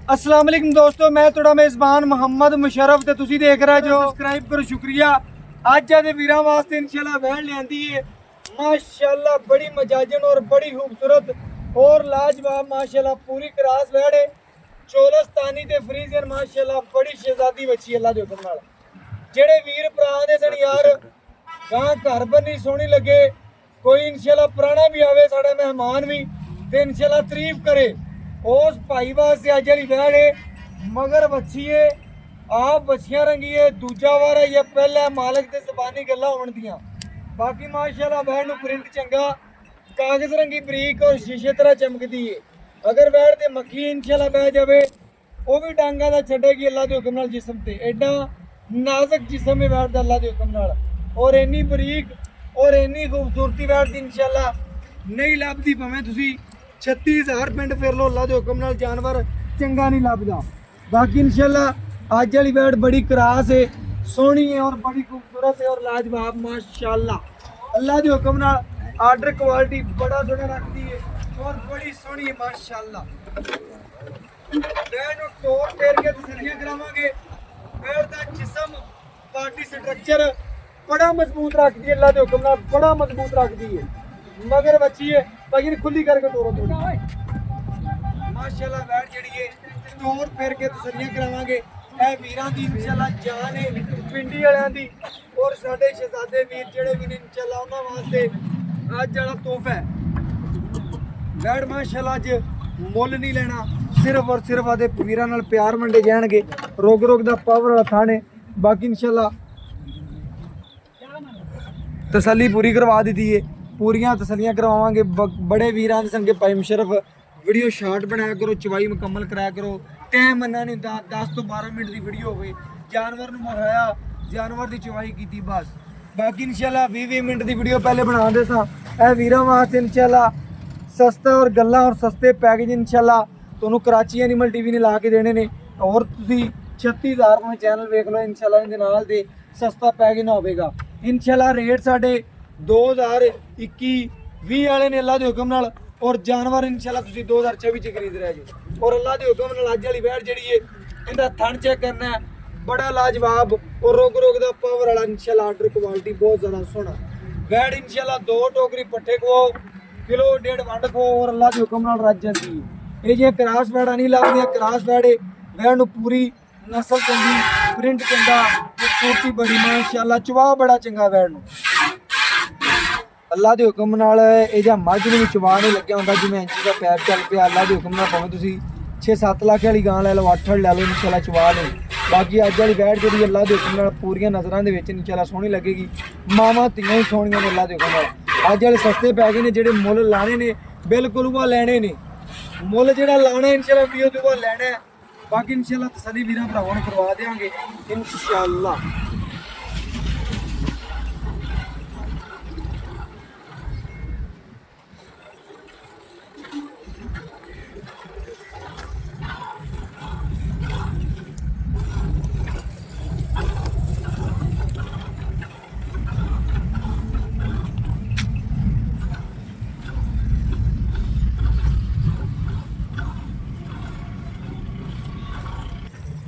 अस्सलाम वालेकुम दोस्तों, मैं थोड़ा मेज़बान मोहम्मद मुशर्रफ ते तुसी देख रहे जो सब्सक्राइब करो, शुक्रिया। अज दे वीरां वास्ते इंशाल्लाह वैन लियांदी है माशाल्लाह, बड़ी मजाजन और बड़ी खूबसूरत और लाजवाब माशाल्लाह पूरी क्रास वैन है। चोलस्तानी ते फ्रीजियन माशाल्लाह बड़ी शहजादी बच्ची अल्लाह दे हुक्म नाल। जेड़े वीर भरा दे सन यार गां घर बनी सोहनी लगे, कोई इंशाल्लाह पुराना भी आवे साढ़े मेहमान भी ते इंशाल्लाह तारीफ करे उस भाई वास्ते अज वाली वैन है। मगर बच्ची है आप बच्चियां रंगी है, दूजा वार है या पहला मालिक ते जबानी गल्लां होण दियां। बाकी माशाल्लाह वैन नूं प्रिंट चंगा, कागज रंगी बरीक और शीशे तरह चमकदी है। अगर वैन ते मक्खी इंशाल्लाह बह जावे वो भी डांगा दा छड्डेगी अल्लाह दे हुक्म नाल जिस्म ते। एडा नाजुक जिस्म है वैन दा अल्लाह दे हुक्म नाल, और इन्नी बरीक और इन्नी खूबसूरती वैन दी इंशाल्लाह नहीं लभदी। भावें तुसी 36,000 पिंड फिर लो अल्लाह दे हुक्म नाल जानवर चंगा नहीं लभदा। बाकी इंशाल्लाह अज वाली वैन बड़ी क्रास है, सोहनी है और बड़ी खूबसूरत है और लाजवाब माशाल्लाह अल्लाह दे हुक्म नाल। आर्डर क्वालिटी बड़ा सोहना रखती है और बड़ी सोहनी है माशाल्लाह। वैन टोर फेर के तसल्लियां करावांगे। वैन दा जिस्म पार्टी स्ट्रक्चर बड़ा मजबूत रखती है अल्लाह दे हुक्म नाल, बड़ा मजबूत रखती है। मगर बच्ची है भाई खुली करके टोरो थोड़ी माशाल्लाह। वैन जेड़ी है टोर फेर के तसल्लियां करावांगे। ए वीरां दी इंशाल्लाह जान है, पिंडी वालियां दी और साडे शहजादे वीर जेड़े भी ने इंशाल्लाह उन्हां वास्ते अज वाला तोहफा है। वैन माशाल्लाह अज मुੱਲ नहीं लेना, सिर्फ और सिर्फ आदे वीरां नाल प्यार वंडे जाणगे। रोग रोग दा पावर वाला थाने। बाकी इंशाल्लाह तसल्ली पूरी करवा दी है, पूरियां तसल्लियां करवावांगे। बड़े वीरां दे संगे भाई मुशर्रफ वीडियो शार्ट बनाया करो, चवाई मुकम्मल कराया करो। टाइम मन्ना नहीं 10 तो 12 मिनट की वीडियो हो, जानवर नूं मराया, जानवर की चवाई की बस। बाकी इंशाल्लाह 20 मिनट की वीडियो पहले बना दे सा। ए वीरां वास्ते इंशाल्लाह सस्ता और गल्लां और सस्ते पैकेज इंशाल्लाह तुहानूं कराची एनिमल टीवी ने ला के देने ने। और तुसीं 36,000 में चैनल वेख लो इंशाल्लाह, इहदे नाल दे सस्ता पैकेज ना होवेगा इंशाल्लाह। रेट साडे 2021-20 वाले ने अल्लाह के हुक्म नाल, और जानवर इंशाल्लाह तुसीं 2024 च खरीद रहे जो। और अल्लाह के हुक्म नाल अज वाली वैन जिहड़ी है इहदा थन चेक करना है, बड़ा लाजवाब और रोग रोग दा पावर वाला इंशाल्लाह। आर्डर क्वालिटी बहुत ज़्यादा सोहना वैन इंशाल्लाह। 2 टोकरी पट्ठे खवाओ, किलो 1.5 वंड खवाओ और अल्लाह के हुक्म नाल रज जाती है। ये जिहियां क्रास वैड़ा नहीं लगदियां, क्रास वैड़ वैन नूं पूरी नस्ल चंगी, प्रिंट चंगा, खूबसूरती बड़ी माशाल्लाह, चवा बड़ा चंगा वैन नूं अल्लाह के हुक्म नाल। यह मझ में भी चवा नहीं लग्या होंदा, जिवें इंची का पैप चल पिया अल्लाह के हुक्म नाल। भावें तुसीं 6-7 लाख वाली गां लै लो, 8 लै लो, इंशाल्लाह चवा नहीं। बाकी अज वाली वैन जी अल्लाह के हुक्म नाल पूरियां नज़रां दे विच इंशाल्लाह सोहनी लगेगी। मावां तियां ही सोहणियां ने अल्लाह के हुक्म नाल। अज वाले सस्ते पैके ने जेहड़े मुੱਲ लाने ने बिल्कुल उह लैणे ने, मुੱਲ जेहड़ा लाना इंशाल्लाह वीडियो ते उह लैना है। बाकी इंशाल्लाह तसल्ली वीरां भरावां नूं करवा देंगे इंशाल्लाह।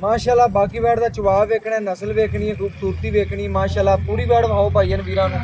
माशाल्लाह बाकी वैड़ का चवा वेखना, नस्ल वेखनी है, खूबसूरती वेखनी माशाल्लाह। पूरी वैड़ वाओ भाईयन वीरां नूं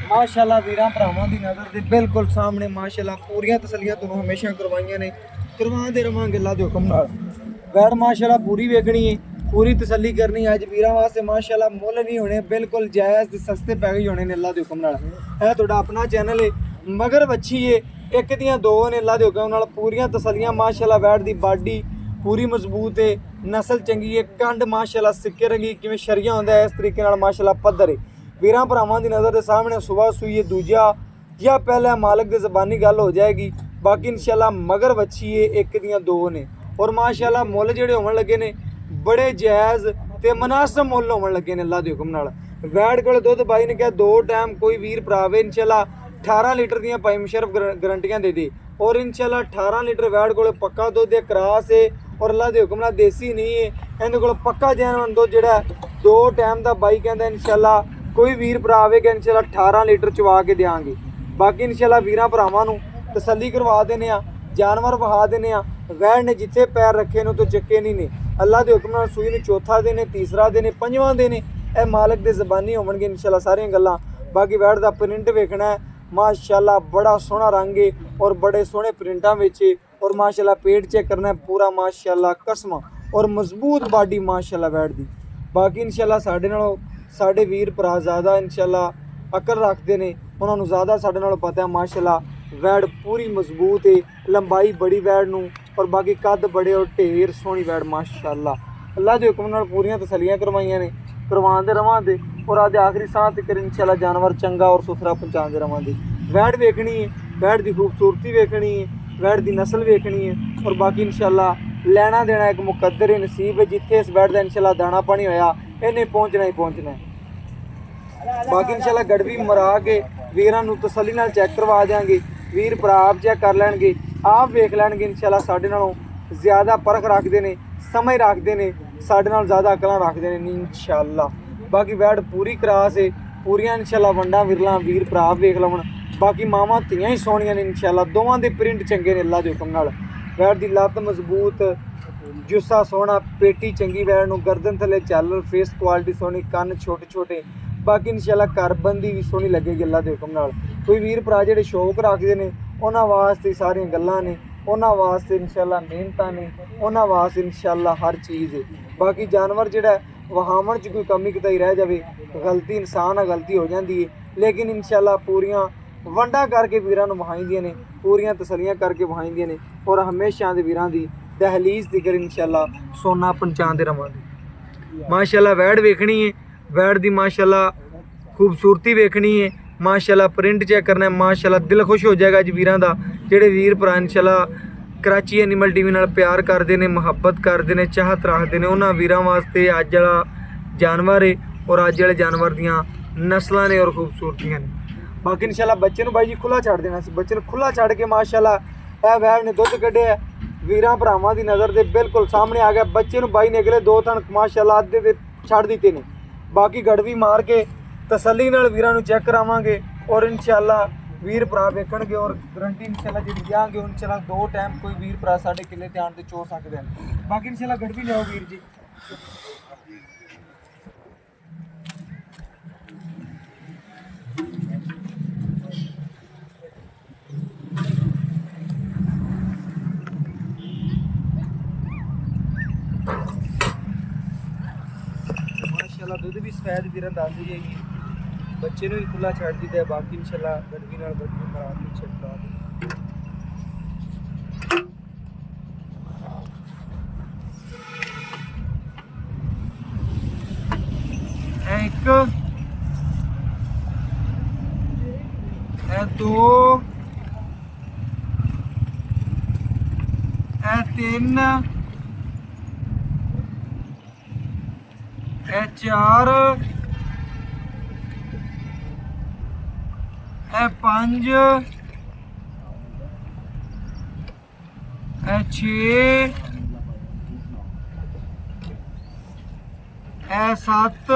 माशाल्लाह। वीरां भरावां दी नज़र दे बिल्कुल सामने माशाल्लाह पूरियां तसल्लियां तुहानूं हमेशा करवाइयां ने, करवाते रवांगे अल्लाह दे हुक्म नाल। वैड़ माशाल्लाह पूरी वेखनी है, पूरी तसल्ली करनी। अज वीरां वास्ते माशाल्लाह मुੱਲ नहीं होने, बिल्कुल जायज़ सस्ते पैकेज होने ने अल्लाह दे हुक्म नाल। है तुहाडा अपना चैनल है, मगर बच्ची है एक दियां दो ने अल्लाह दे हुक्म नाल। पूरियां तसल्लियां माशाल्लाह। वैड़ दी बाडी पूरी मजबूत है, नस्ल चंगी है, कंड माशाल्लाह सिक्के रंगी जिवें शरिया होंदा है इस तरीके नाल माशाल्लाह पद्धर है। वीरां भरावां दी नज़र दे सामने सुबह सूई है, दूजा या पहला मालिक दे ज़बानी गल हो जाएगी। बाकी इंशाल्लाह मगर बच्ची है एक दियां दो ने, और माशाल्लाह मुੱਲ जेहड़े होवन लगे ने बड़े जायज़ ते मुनासिब मुੱਲ होवन लगे ने अल्लाह दे हुक्म नाल। वैड़ कोल दुध बाई ने कहा 2 टाइम कोई वीर भरावे इंशाल्लाह 18 लीटर दियां भाई मुशर्रफ गारंटियां दे दे। और इंशाल्लाह 18 लीटर वैड़ कोल पक्का दुध है, क्रास है और अल्लाह के हुक्म नाल देसी नहीं है। इहदे कोल पक्का जैन दुध जेहड़ा 2 टाइम का बाई कहंदा इंशाल्लाह कोई वीर भरा आवेगा इंशाल्लाह 18 लीटर चवा के देंगे। बाकी इंशाल्लाह वीरां भरावां नूं तसल्ली करवा देने, जानवर वहा देने, ਵੈੜ ਨੇ ਜਿੱਥੇ ਪੈਰ ਰੱਖੇ ਨੇ ਤੋਂ ਚੱਕੇ ਨਹੀਂ ਨੇ। ਅੱਲਾ ਦੇ ਹੁਕਮ ਨਾਲ ਸੂਈ ਨੂੰ ਚੌਥਾ ਦਿਨ ਹੈ, ਤੀਸਰਾ ਦਿਨ ਹੈ, ਪੰਜਵਾਂ ਦਿਨ ਹੈ। ਇਹ ਮਾਲਕ ਦੇ ਜ਼ਬਾਨੀ ਹੋਣਗੇ ਇਨਸ਼ਾਅੱਲਾ ਸਾਰੀਆਂ ਗੱਲਾਂ। ਬਾਕੀ ਵੈੜ ਦਾ ਪ੍ਰਿੰਟ ਵੇਖਣਾ ਹੈ, माशाल्लाह बड़ा सोहना रंग है और बड़े सोहने प्रिंटा में और माशाल्लाह पेट चेक करना है पूरा माशाल्लाह कसमा और मजबूत बॉडी माशाल्लाह वैड़ दी। बाकी इंशाल्लाह साढ़े नालों साढ़े वीर भरा ज़्यादा इंशाल्लाह अकल रखते हैं, उन्होंने ज़्यादा साढ़े नालों पता है माशाल्लाह वैड़ पूरी मजबूत है, लंबाई बड़ी वैड़ नूं और बाकी कद बड़े और ढेर सोहनी वैड़ माशाल्लाह। अल्लाह के हुक्म नाल पूरियां तसलियां करवाइयां ने, करवाते रवांगे और आदे आखिरी सांस तक इंशाल्लाह जानवर चंगा और सुथरा पहुँचाते रवांगे। वैड़ वेखनी है, वैड़ की खूबसूरती वेखनी है, वैड़ की नस्ल वेखनी है और बाकी इंशाल्लाह लेना देना एक मुकद्दर नसीब है। जिथे इस वैड़ का इंशाल्लाह दाना पानी होया इन्हें पहुँचना ही पहुँचना है। बाकी इंशाल्लाह गड़वी मरा के वीरां नूं तसल्ली नाल चैक करवा देंगे, वीर भरा आप चैक कर लैणगे, आप वेख लैणगे इंशाल्लाह साडे नालों ज़्यादा परख रखते हैं, समझ रखते हैं, साडे नाल ज़्यादा अकलां रखते हैं इंशाल्लाह। बाकी वैड़ पूरी क्रास है, पूरियां इंशाल्लाह वंडा विरला वीर भरा वेख लवन। बाकी मावां धीआं ही सोहणियां ने इंशाल्लाह, दोवां दे प्रिंट चंगे ने अल्लाह दे हुकम नाल। वैड़ दी लत्त मजबूत, जुस्सा सोहना, पेटी चंगी वैड़ नूं, गर्दन थले झालर, फेस क्वालिटी सोहनी, कन्न छोटे छोटे। बाकी इंशाल्लाह घरबंदी भी सोहनी लगेगी अल्लाह दे हुकम नाल। कोई वीर भरा जिहड़े शौक रखदे ने उन्हां वास्ते सारियां गल्लां ने, उन्हां वास्ते इंशाल्लाह मेहनतां ने, उन्हां वास्ते इंशाल्लाह हर चीज़ है। बाकी जानवर जिहड़ा वहावन च कोई कमी कताई रह जाए, गलती इंसान आ गलती हो जाती है, लेकिन इंशाल्लाह पूरियां वंडा करके वीरां नूं वहाईंदियां ने, पूरियां तसलियां करके वहाईंदियां ने और हमेशा दे वीरां दी दहलीज तिकर इंशाल्लाह सोना पहुंचाते रवांगे। माशाल्लाह वैड़ वेखनी है, वैड़ दी माशाल्लाह खूबसूरती वेखनी है, माशाल्लाह प्रिंट चेक करना है, माशाल्लाह दिल खुश हो जाएगा जी वीरां दा। जिहड़े वीर भरा इंशाल्लाह कराची एनिमल टीवी नाल प्यार करते हैं, मुहब्बत करते हैं, चाहत रखते हैं, उन्होंने वीरां वास्ते अज वाला जानवर है और अज वाले जानवर दियां नस्लां ने और खूबसूरतियां ने। बाकी इंशाल्लाह बच्चे नूं बाई जी खुला छड़ देना सी, बच्चे नूं खुला छड़ के माशाल्लाह यह वैड़ ने दुध कढ़िया वीरां भरावां दी नज़र दे बिल्कुल सामने आ गया। बच्चे नूं बाई ने अगले दो थन माशाल्लाह अद्धे दे छड़ दिते ने। बाकी गड़वी मार के तसल्ली नाल वीरां नूं चेक करावांगे और इंशाल्लाह वीर भरा वेखणगे और गारंटी इंशाल्लाह जी देंगे। इंशाल्लाह दो टाइम कोई वीर भरा साडे किले ते आण ते चो सकदे हैं। बाकी इंशाल्लाह गड़वी लियाओ वीर जी। माशाल्लाह दुध भी सफेद वीरां दस दी जाएगी, बच्चे भी खुला छड़ दी है। बाकी इंशाल्लाह गड़वी नाल गड़वी मरा के चेक करा दे। एक दो तीन चार पांच छे सत्त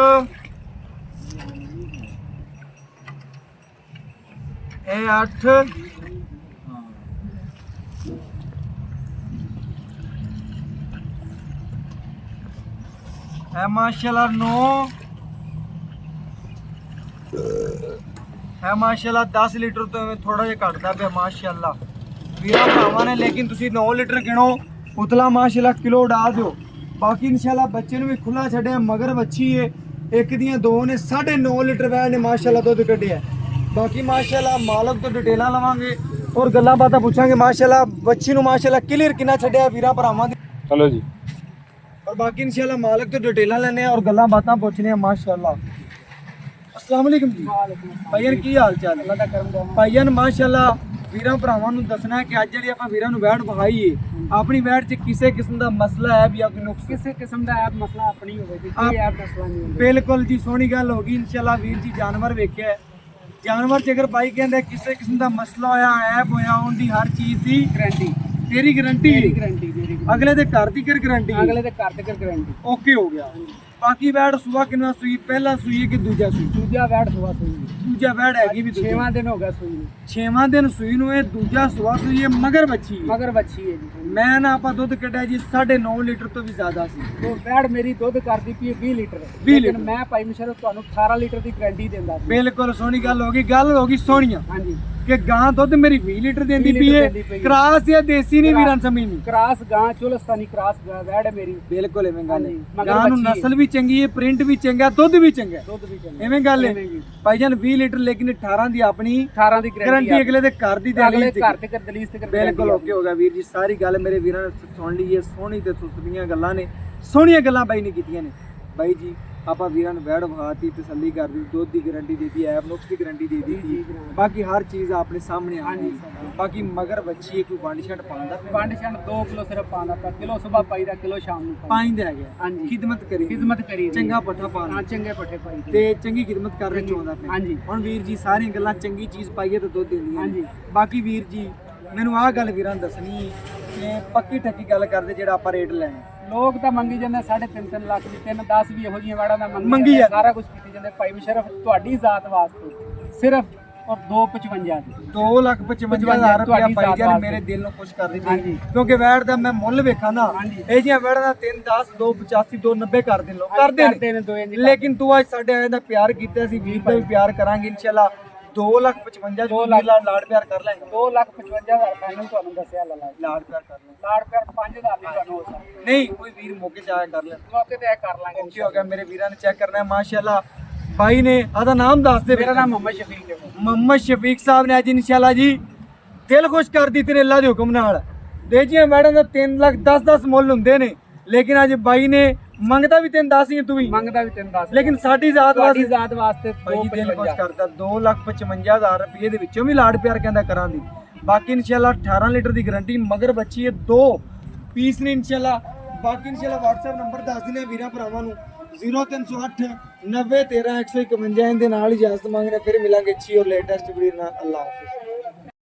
अठ माशाल्लाह 9 है, माशाल्लाह 10 लीटर तो थोड़ा जिहा घटदा पिया माशाल्लाह वीरां भरावां ने। लेकिन तुसीं 9 लीटर गिनो उतला माशाल्लाह किलो डाल दो। बाकी इंशाल्लाह बच्चे नूं भी खुला छड्डिया, मगर बच्ची है एक दियां दो ने 9.5 लीटर वैड़ ने माशाल्लाह दुध कड्ढिया। बाकी माशाल्लाह मालक तो डिटेलां लवांगे और गल्लां बातां पुछांगे। माशाल्लाह बच्ची नूं माशाल्लाह क्लीयर किन्ना छड्डिया वीरां भरावां दी। चलो जी। और बाकी इंशाल्लाह मालक तो डिटेलां लैने और गल्लां बातां पुछने माशाल्लाह। अस्सलाम वालेकुम जी भाईजान, की हाल चाल? अल्लाह दा करम भाईजान। माशाल्लाह वीरां भरावां नूं दसना है कि अज जिहड़ी आपां वीरां नूं वैड़ वहाई है, अपनी वैड़ च किसी किस्म का मसला है या कोई नुक्स किसी किस्म का ऐप मसला अपनी होवे जी, कोई ऐप मसला नहीं होवे। बिल्कुल जी, सोहनी गल होगी। इंशाल्लाह वीर जी जानवर वेखिया है, जानवर च अगर भाई कहंदे किसी किस्म का मसला होया ऐप होया उनकी हर चीज़ की गारंटी, तेरी गारंटी अगले दे घर दी गारंटी, अगले दे घर दी गारंटी ओके हो गया। बाकी वैड़ सुबह कितना सूई, पहला सूई है कि दूजा सूई? दूजा वैड़ सुबह सूई, दूजा वैड़ हैगी भी 6वां दिन हो गया सूई, 6वां दिन सूई नूं, दूजा सुबह सूई है, मगर बच्ची है जी, ਮੈਂ ਨਾ ਆਪਾਂ ਦੁੱਧ ਕੱਢਿਆ ਜੀ 9.5 ਲੀਟਰ ਤੋਂ ਵੀ ਜ਼ਿਆਦਾ ਸੀ। तो वैड़ मेरी दूध करती पी 20 लीटर 20 लेकिन लीटर। मैं भाई मुशर्रफ ਤੁਹਾਨੂੰ 18 ਲੀਟਰ ਦੀ ਗਾਰੰਟੀ ਦਿੰਦਾ ਸੀ। ਬਿਲਕੁਲ ਸੋਹਣੀ ਗੱਲ ਹੋ ਗਈ ਸੋਹਣੀਆਂ ਹਾਂਜੀ ਕਿ ਗਾਂ ਦੁੱਧ ਮੇਰੀ 20 ਲੀਟਰ ਦਿੰਦੀ 20 ਪਈ ਲੀਟਰ ਹੈ। ਦਿੰਦੀ ਪਈ ਹੈ। ਕ੍ਰਾਸ ਜਾਂ ਦੇਸੀ ਨਹੀਂ ਵੀਰਾਂ ਸਮਝ ਨਹੀਂ। ਕ੍ਰਾਸ ਗਾਂ ਚੁਲਸਤਾਨੀ ਕ੍ਰਾਸ ਗਾਂ ਵੈੜ ਹੈ ਮੇਰੀ। ਬਿਲਕੁਲ ਐਵੇਂ ਗੱਲ ਹੈ। ਹਾਂਜੀ, ਮਗਰ ਗਾਂ ਨੂੰ ਬੱਚੀ ਹੈ। ਨਸਲ ਵੀ ਚੰਗੀ ਹੈ, ਪ੍ਰਿੰਟ ਵੀ ਚੰਗਾ, ਦੁੱਧ ਵੀ ਚੰਗਾ ਹੈ। ਦੁੱਧ ਵੀ ਚੰਗਾ ਐਵੇਂ ਗੱਲ ਹੈ ਐਵੇਂ ਜੀ। ਭਾਈਜਾਨ 20 ਲੀਟਰ ਲੇਕਿਨ 18 ਦੀ ਆਪਣੀ 18 ਦੀ ਗਾਰੰਟੀ ਅਗਲੇ ਦੇ ਘਰ ਦੀ ਤੇ ਅਗਲੇ ਅਗਲੀ ਘਰ ਤੇ ਦਲੀਸ ਤੇ ਬਿਲਕੁਲ ਓਕੇ ਹੋ ਗਿਆ ਵੀਰ ਜੀ। ਸਾਰੀ ਗੱਲ ਮੇਰੇ ਵੀਰਾਂ ਨੇ ਸੁਣ ਲਈ ਹੈ। ਸੋਹਣੀ ਤੇ ਸੁਸਤੀਆਂ ਗੱਲਾਂ ਨੇ, ਸੋਹਣੀਆਂ ਗੱਲਾਂ ਬਾਈ ਨੇ ਕੀਤੀਆਂ ਨੇ। ਬਾਈ ਜੀ ਆਪਾਂ ਵੀਰਾਂ ਨੂੰ ਵੈੜ ਵਿਖਾਤੀ, ਤਸੱਲੀ ਕਰਦੀ, ਦੁੱਧ ਦੀ ਗਾਰੰਟੀ ਦੇ ਦਿੱਤੀ, ਐਪ ਨੁਕਸ ਦੀ ਗਾਰੰਟੀ ਦੇ ਦਿੱਤੀ, ਬਾਕੀ ਹਰ ਚੀਜ਼ ਆਪਣੇ ਸਾਹਮਣੇ ਆ ਗਈ। ਬਾਕੀ ਮਗਰ ਬੱਚੀ ਕੋਈ ਵੰਡ ਛੱਡ ਪਾਉਂਦਾ ਵੰਡ ਛੰਡ 2 ਕਿਲੋ ਸਿਰਫ ਪਾਉਂਦਾ ਪਰ ਕਿਲੋ ਸਵੇਰ ਪਾਈਦਾ ਕਿਲੋ ਸ਼ਾਮ ਨੂੰ ਪਾਈਂਦਾ ਹੈਗਾ। ਹਾਂਜੀ ਖਿਦਮਤ ਕਰੀ, ਖਿਦਮਤ ਕਰੀ ਦੀ। ਚੰਗਾ ਪੱਠਾ ਪਾ ਹਾਂ ਚੰਗੇ ਪੱਠੇ ਪਾਈ ਦੇ। ਤੇ ਚੰਗੀ ਖਿਦਮਤ ਕਰਨੀ ਚਾਹੁੰਦਾ ਪਿਆ। ਹਾਂਜੀ ਹੁਣ ਵੀਰ ਜੀ ਸਾਰੀਆਂ ਗੱਲਾਂ ਚੰਗੀ ਚੀਜ਼ ਪਾਈਏ ਤਾਂ ਦੁੱਧ ਦਿੰਦੀਆਂ ਨੇ। ਹਾਂਜੀ। ਬਾਕੀ ਵੀਰ ਜੀ ਮੈਨੂੰ ਆਹ ਗੱਲ ਵੀਰਾਂ ਨੂੰ ਦੱਸਣੀ ਕਿ ਪੱਕੀ ਠੱਕੀ ਗੱਲ ਕਰਦੇ ਜਿਹੜਾ ਆਪਾਂ ਰੇਟ ਲੈਣਾ। ਲੋਕ ਤਾਂ ਮੰਗੀ ਜਾਂਦੇ 3.5 ਲੱਖ ਦੀ 3-10 ਵੀ ਇਹੋ ਜਿਹੀਆਂ ਵਾੜਾਂ ਦਾ ਮੰਗੀ ਜਾਂਦੇ। ਸਾਰਾ ਕੁਝ ਕੀਤੀ ਜਾਂਦੇ। ਭਾਈ ਮੁਸ਼ਰਫ ਤੁਹਾਡੀ ਜ਼ਾਤ ਵਾਸਤੇ ਸਿਰਫ ਔਰ 2.55 ਦੀ 2,55,000 ਰੁਪਇਆ ਭਾਈ ਜਾਨ ਮੇਰੇ ਦਿਲ ਨੂੰ ਖੁਸ਼ ਕਰ ਦਿੱਤੀ। ਹਾਂਜੀ। ਕਿਉਂਕਿ ਵੈੜ ਦਾ ਮੈਂ ਮੁੱਲ ਵੇਖਾਂ ਨਾ, ਹਾਂਜੀ। ਇਹ ਜੀਆਂ ਵੈੜਾਂ ਦਾ 310 285 290 ਕਰ ਦੇ ਲੋਕ ਕਰਦੇ ਨੇ। ਦੋ ਇੰਜ ਲੇਕਿਨ ਤੂੰ ਅੱਜ ਸਾਡੇ ਆਏ ਦਾ ਪਿਆਰ ਕੀਤਾ ਸੀ, ਵੀਰ ਦਾ ਵੀ ਪਿਆਰ ਕਰਾਂਗੇ ਇਨਸ਼ਾਅੱਲਾ। 2,55,000 2 ਲੱਖ ਲਾਡ ਪਿਆਰ ਕਰ ਲਾਂਗੇ। 2,55,000 ਫਾਈਨਲ ਤੁਹਾਨੂੰ ਦੱਸਿਆ ਲਾਲਾ ਲਾਡ ਪਿਆਰ ਕਰ ਲਾਂਗੇ। ਲਾੜ ਪਿਆਰ 5,000 ਦੀ ਤੁਹਾਨੂੰ ਹੋ ਸਕਦਾ। ਨਹੀਂ ਕੋਈ ਵੀਰ ਮੌਕੇ ਚ ਆਇਆ ਕਰ ਲੈ। ਮੌਕੇ ਤੇ ਇਹ ਕਰ ਲਾਂਗੇ। ਓਕੇ ਹੋ ਗਿਆ। ਮੇਰੇ ਵੀਰਾਂ ਨੇ ਚੈੱਕ ਕਰਨਾ ਹੈ ਮਾਸ਼ਾਅੱਲਾ। ਭਾਈ ਨੇ ਆਦਾ ਨਾਮ ਦੱਸ ਦੇ। ਮੇਰਾ ਨਾਮ ਮੁਹੰਮਦ ਸ਼ਫੀਕ ਹੈ। ਮੁਹੰਮਦ ਸ਼ਫੀਕ ਸਾਹਿਬ ਨੇ ਅੱਜ ਇਨਸ਼ਾਅੱਲਾ ਜੀ ਦਿਲ ਖੁਸ਼ ਕਰ ਦਿੱਤੇ ਨੇ ਅੱਲਾ ਦੇ ਹੁਕਮ ਨਾਲ। ਦੇਜੀਆਂ ਮੈਡਮ ਦਾ 3 ਲੱਖ 10 ਮੁੱਲ ਹੁੰਦੇ ਨੇ, ਲੇਕਿਨ ਅੱਜ ਬਾਈ ਨੇ ਮੰਗਦਾ ਵੀ 10 ਹੀ ਤੂੰ ਵੀ ਮੰਗਦਾ ਵੀ 10 ਲੇਕਿਨ ਸਾਡੀ ਜ਼ਾਤ ਤੁਹਾਡੀ ਵਾਸਤੇ ਜ਼ਾਤ ਵਾਸਤੇ ਭਾਈ ਜੀ ਦਿਲ ਖੁਸ਼ ਕਰਦਾ। 2,55,000 ਰੁਪਏ ਦੇ ਵਿੱਚੋਂ ਵੀ ਲਾਡ ਪਿਆਰ ਕਹਿੰਦਾ ਕਰਾਂਦੀ। ਬਾਕੀ ਇਨਸ਼ਾਅੱਲਾ 18 ਲੀਟਰ ਦੀ ਗਾਰੰਟੀ ਮਗਰ ਬੱਚੀ ਹੈ 2 ਪੀਸ ਨੇ ਇਨਸ਼ਾਅੱਲਾ। ਬਾਕੀ ਇਨਸ਼ਾਅੱਲਾ WhatsApp ਨੰਬਰ ਦੱਸ ਦਿੰਦੇ ਵੀਰਾਂ ਭਰਾਵਾਂ ਨੂੰ 0308 90 13 151 ਦੇ ਨਾਲ ਇਜਾਜ਼ਤ ਮੰਗਦੇ। ਫਿਰ ਮਿਲਾਂਗੇ ਅੱਛੀ ਔਰ ਲੇਟੈਸਟ ਵੀਡੀਓ ਨਾਲ। ਅੱਲਾਹ ਹਾਫਿਜ਼।